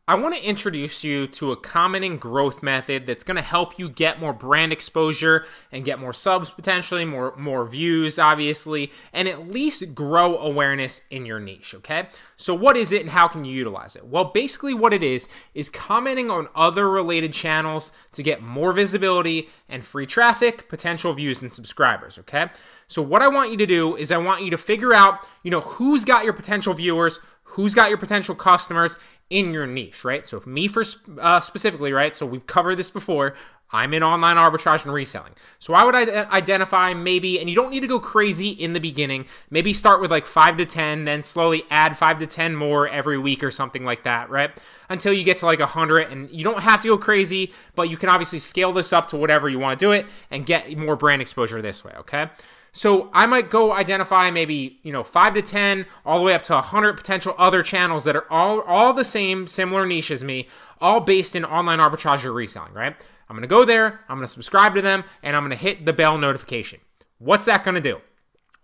I want to introduce you to a commenting growth method that's going to help you get more brand exposure and get more subs potentially, more views obviously, and at least grow awareness in your niche, okay? So what is it and how can you utilize it? Well, basically what it is commenting on other related channels to get more visibility and free traffic, potential views, and subscribers, okay? So what I want you to do is I want you to figure out, who's got your potential viewers, who's got your potential customers in your niche, right? So if me specifically, right? So we've covered this before. I'm in online arbitrage and reselling. So I would identify maybe, and you don't need to go crazy in the beginning, maybe start with like 5 to 10, then slowly add 5 to 10 more every week or something like that, right? Until you get to like 100, and you don't have to go crazy, but you can obviously scale this up to whatever you want to do it and get more brand exposure this way, okay? So I might go identify maybe, 5 to 10, all the way up to 100 potential other channels that are all the same, similar niche as me, all based in online arbitrage or reselling, right? I'm going to go there, I'm going to subscribe to them, and I'm going to hit the bell notification. What's that going to do?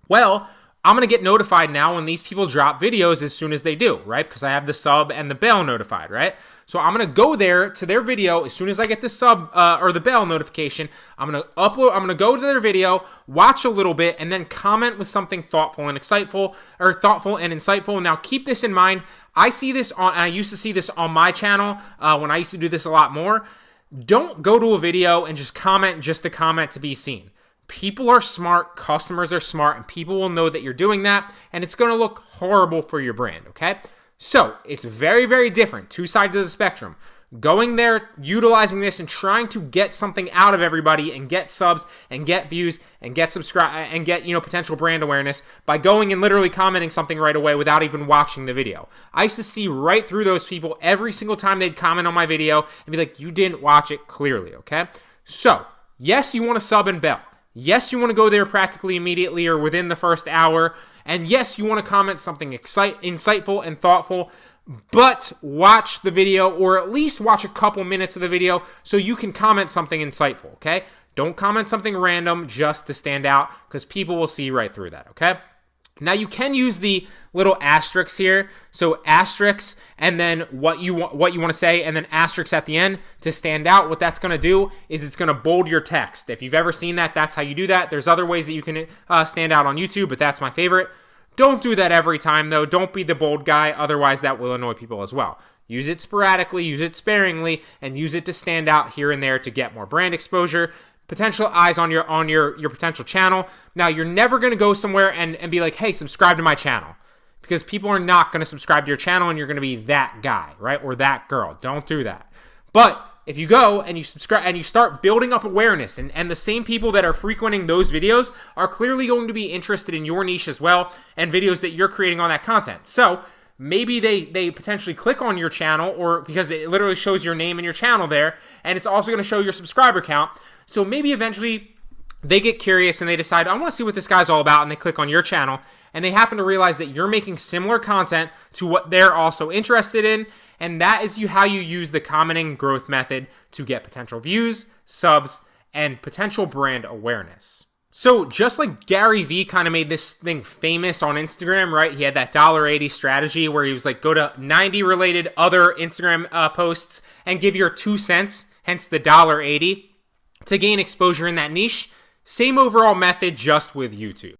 Well, I'm going to get notified now when these people drop videos as soon as they do, right? Because I have the sub and the bell notified, right? So I'm going to go there to their video as soon as I get the sub or the bell notification. I'm going to go to their video, watch a little bit, and then comment with something thoughtful and insightful. Now keep this in mind. I used to see this on my channel when I used to do this a lot more. Don't go to a video and just comment just to comment to be seen. People are smart, customers are smart, and people will know that you're doing that, and it's going to look horrible for your brand, okay? So it's very, very different. Two sides of the spectrum. Going there, utilizing this, and trying to get something out of everybody and get subs and get views and get potential brand awareness by going and literally commenting something right away without even watching the video. I used to see right through those people every single time they'd comment on my video and be like, you didn't watch it clearly, okay? So, yes, you want to sub and bell. Yes, you want to go there practically immediately or within the first hour. And yes, you want to comment something insightful and thoughtful, but watch the video or at least watch a couple minutes of the video so you can comment something insightful, okay? Don't comment something random just to stand out because people will see right through that, okay? Now you can use the little asterisks here. So asterisks and then what you want to say and then asterisks at the end to stand out. What that's going to do is it's going to bold your text. If you've ever seen that, that's how you do that. There's other ways that you can stand out on YouTube, but that's my favorite. Don't do that every time though. Don't be the bold guy. Otherwise that will annoy people as well. Use it sporadically, use it sparingly, and use it to stand out here and there to get more brand exposure. Potential eyes on your potential channel. Now, you're never going to go somewhere and be like, hey, subscribe to my channel. Because people are not going to subscribe to your channel and you're going to be that guy, right? Or that girl. Don't do that. But if you go and you subscribe and you start building up awareness and the same people that are frequenting those videos are clearly going to be interested in your niche as well and videos that you're creating on that content. So maybe they potentially click on your channel or because it literally shows your name and your channel there, and it's also going to show your subscriber count. So maybe eventually they get curious and they decide, I want to see what this guy's all about, and they click on your channel, and they happen to realize that you're making similar content to what they're also interested in, and that is how you use the commenting growth method to get potential views, subs, and potential brand awareness. So just like Gary Vee kind of made this thing famous on Instagram, right? He had that $1.80 strategy where he was like, go to 90 related other Instagram posts and give your 2 cents, hence the $1.80, to gain exposure in that niche. Same overall method, just with YouTube.